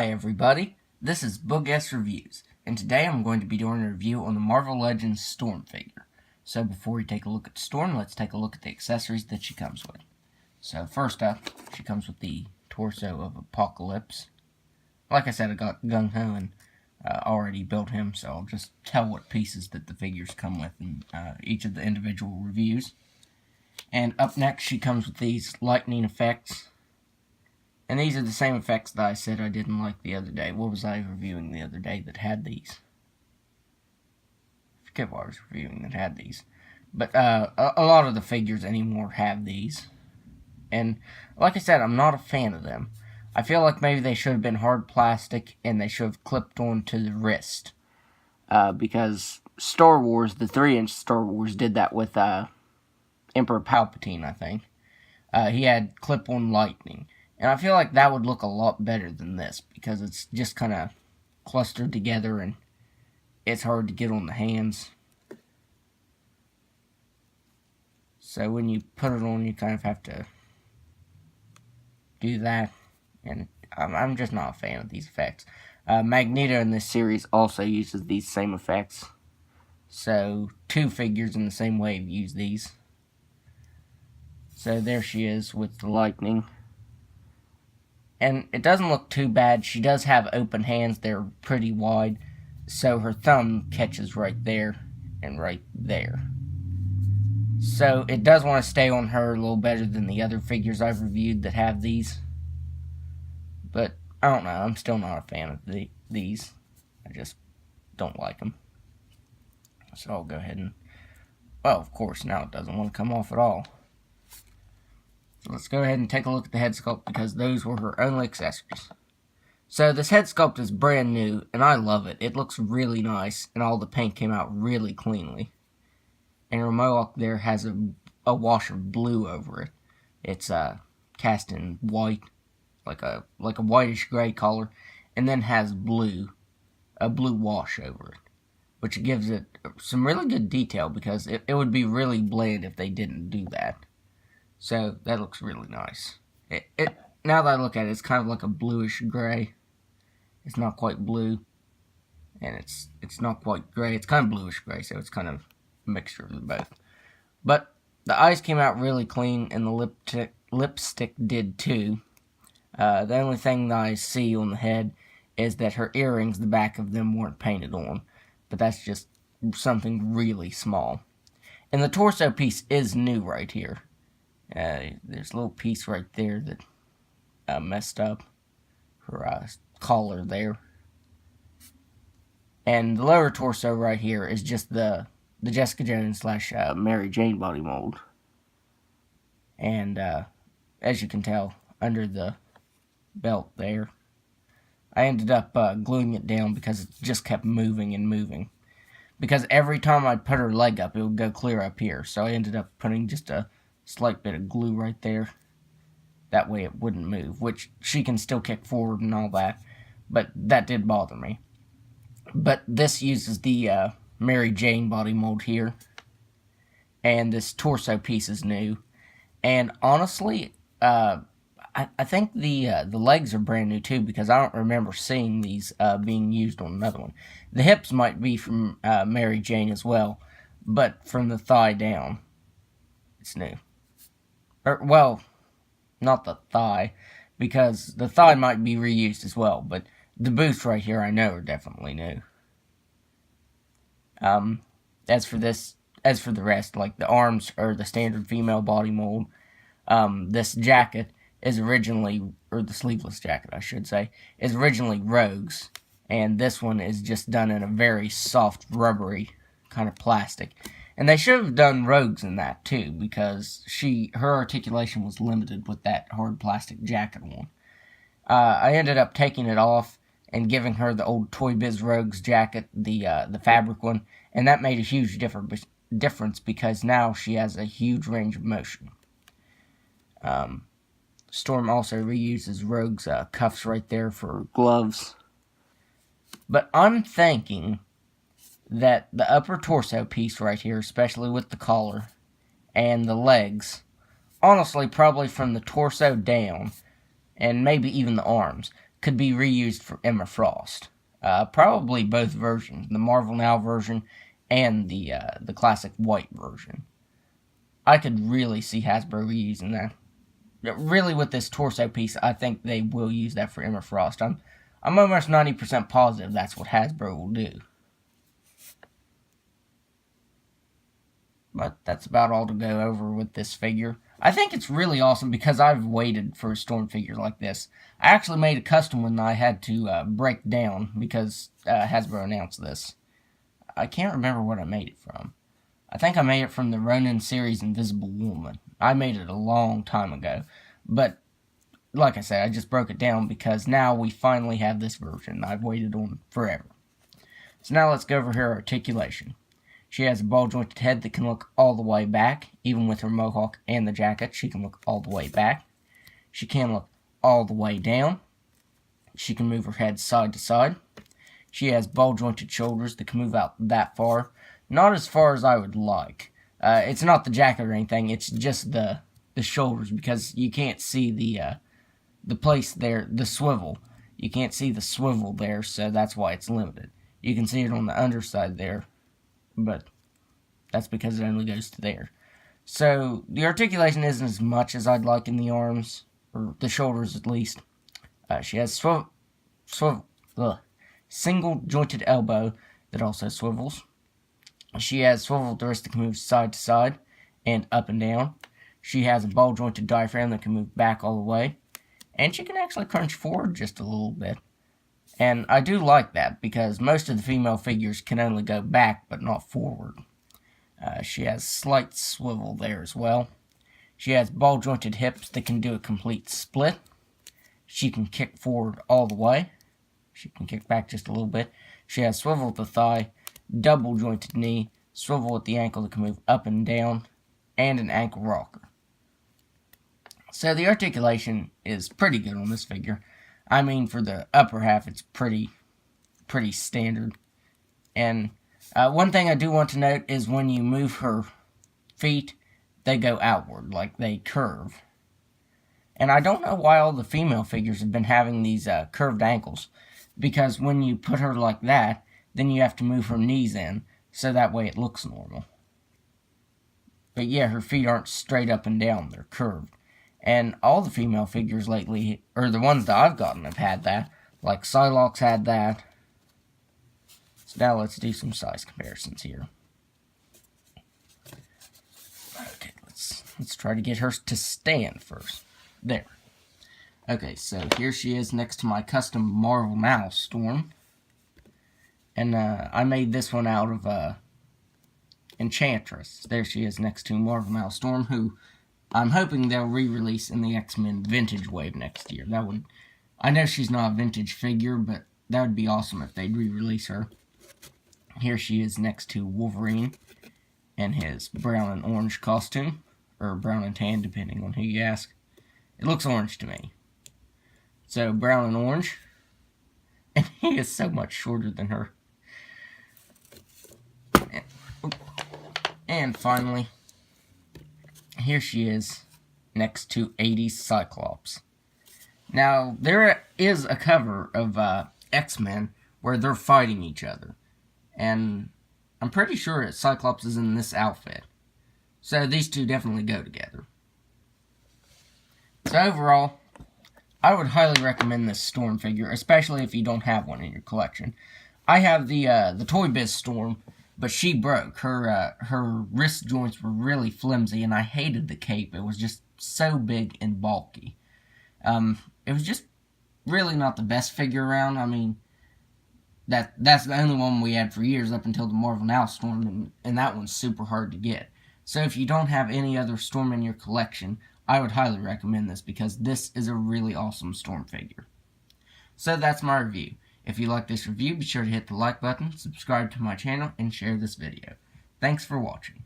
Hi everybody, this is Boog S Reviews, and today I'm going to be doing a review on the Marvel Legends Storm figure. So before we take a look at Storm, let's take a look at the accessories that she comes with. So first up, she comes with the torso of Apocalypse. Like I said, I got Gung Ho and already built him, so I'll just tell what pieces that the figures come with in each of the individual reviews. And up next, she comes with these lightning effects. And these are the same effects that I said I didn't like the other day. What was I reviewing the other day that had these? I forget what I was reviewing that had these. But a lot of the figures anymore have these. And like I said, I'm not a fan of them. I feel like maybe they should have been hard plastic and they should have clipped onto the wrist. Because Star Wars, the 3-inch Star Wars, did that with Emperor Palpatine, I think. He had clip-on lightning. And I feel like that would look a lot better than this, because it's just kind of clustered together and it's hard to get on the hands. So when you put it on, you kind of have to do that. And I'm just not a fan of these effects. Magneto in this series also uses these same effects. So 2 figures in the same wave use these. So there she is with the lightning. And it doesn't look too bad. She does have open hands. They're pretty wide. So her thumb catches right there and right there. So it does want to stay on her a little better than the other figures I've reviewed that have these. But I don't know. I'm still not a fan of these. I just don't like them. So I'll go ahead and... Well, of course, now it doesn't want to come off at all. So let's go ahead and take a look at the head sculpt, because those were her only accessories. So this head sculpt is brand new, and I love it. It looks really nice, and all the paint came out really cleanly. And her mohawk there has a wash of blue over it. It's cast in white, like a whitish gray color, and then has a blue wash over it, which gives it some really good detail, because it would be really bland if they didn't do that. So that looks really nice. Now that I look at it, it's kind of like a bluish gray. It's not quite blue, and it's not quite gray. It's kind of bluish gray, so it's kind of a mixture of the both. But the eyes came out really clean, and the lipstick did too. The only thing that I see on the head is that her earrings, the back of them, weren't painted on, but that's just something really small. And the torso piece is new right here. There's a little piece right there that messed up her collar there. And the lower torso right here is just the Jessica Jones / Mary Jane body mold. And as you can tell, under the belt there, I ended up gluing it down because it just kept moving and moving. Because every time I put her leg up, it would go clear up here. So I ended up putting just a slight bit of glue right there. That way it wouldn't move, which she can still kick forward and all that, but that did bother me. But this uses the Mary Jane body mold here, and this torso piece is new. And honestly, I think the legs are brand new too, because I don't remember seeing these being used on another one. The hips might be from Mary Jane as well, but from the thigh down, it's new. Well, not the thigh, because the thigh might be reused as well, but the boots right here I know are definitely new. As for the rest, like the arms are the standard female body mold. This jacket is originally, or the sleeveless jacket I should say, is originally Rogue's, and this one is just done in a very soft, rubbery kind of plastic. And they should have done Rogue's in that too, because her articulation was limited with that hard plastic jacket on. I ended up taking it off and giving her the old Toy Biz Rogue's jacket, the fabric one, and that made a huge difference, because now she has a huge range of motion. Storm also reuses Rogue's cuffs right there for gloves. But I'm thinking that the upper torso piece right here, especially with the collar and the legs, honestly, probably from the torso down, and maybe even the arms, could be reused for Emma Frost. Probably both versions, the Marvel Now version and the classic white version. I could really see Hasbro reusing that. Really, with this torso piece, I think they will use that for Emma Frost. I'm almost 90% positive that's what Hasbro will do. But that's about all to go over with this figure. I think it's really awesome because I've waited for a Storm figure like this. I actually made a custom one that I had to break down because Hasbro announced this. I can't remember what I made it from. I think I made it from the Ronin series Invisible Woman. I made it a long time ago. But, like I said, I just broke it down because now we finally have this version I've waited on forever. So now let's go over her articulation. She has a ball-jointed head that can look all the way back. Even with her mohawk and the jacket, she can look all the way back. She can look all the way down. She can move her head side to side. She has ball-jointed shoulders that can move out that far. Not as far as I would like. It's not the jacket or anything. It's just the shoulders, because you can't see the place there, the swivel. You can't see the swivel there, so that's why it's limited. You can see it on the underside there, but that's because it only goes to there. So the articulation isn't as much as I'd like in the arms, or the shoulders at least. She has single jointed elbow that also swivels. She has swiveled wrist that can move side to side and up and down. She has a ball jointed diaphragm that can move back all the way. And she can actually crunch forward just a little bit. And I do like that because most of the female figures can only go back but not forward. She has slight swivel there as well. She has ball jointed hips that can do a complete split. She can kick forward all the way. She can kick back just a little bit. She has swivel at the thigh, double jointed knee, swivel at the ankle that can move up and down, and an ankle rocker. So the articulation is pretty good on this figure. I mean, for the upper half, it's pretty standard. And one thing I do want to note is when you move her feet, they go outward, like they curve. And I don't know why all the female figures have been having these curved ankles, because when you put her like that, then you have to move her knees in, so that way it looks normal. But yeah, her feet aren't straight up and down, they're curved. And all the female figures lately, or the ones that I've gotten, have had that. Like Psylocke had that. So now let's do some size comparisons here. Okay, let's try to get her to stand first. There. Okay, so here she is next to my custom Marvel Now Storm. And I made this one out of Enchantress. There she is next to Marvel Now Storm, who I'm hoping they'll re-release in the X-Men Vintage Wave next year. That would, I know she's not a vintage figure, but that would be awesome if they'd re-release her. Here she is next to Wolverine in his brown and orange costume, or brown and tan, depending on who you ask. It looks orange to me. So, brown and orange. And he is so much shorter than her. And finally, here she is next to 80s Cyclops. Now, there is a cover of X-Men where they're fighting each other. And I'm pretty sure that Cyclops is in this outfit. So these two definitely go together. So overall, I would highly recommend this Storm figure, especially if you don't have one in your collection. I have the Toy Biz Storm, but she broke. Her wrist joints were really flimsy, and I hated the cape. It was just so big and bulky. It was just really not the best figure around. I mean, that's the only one we had for years up until the Marvel Now Storm, and that one's super hard to get. So if you don't have any other Storm in your collection, I would highly recommend this because this is a really awesome Storm figure. So that's my review. If you like this review, be sure to hit the like button, subscribe to my channel, and share this video. Thanks for watching.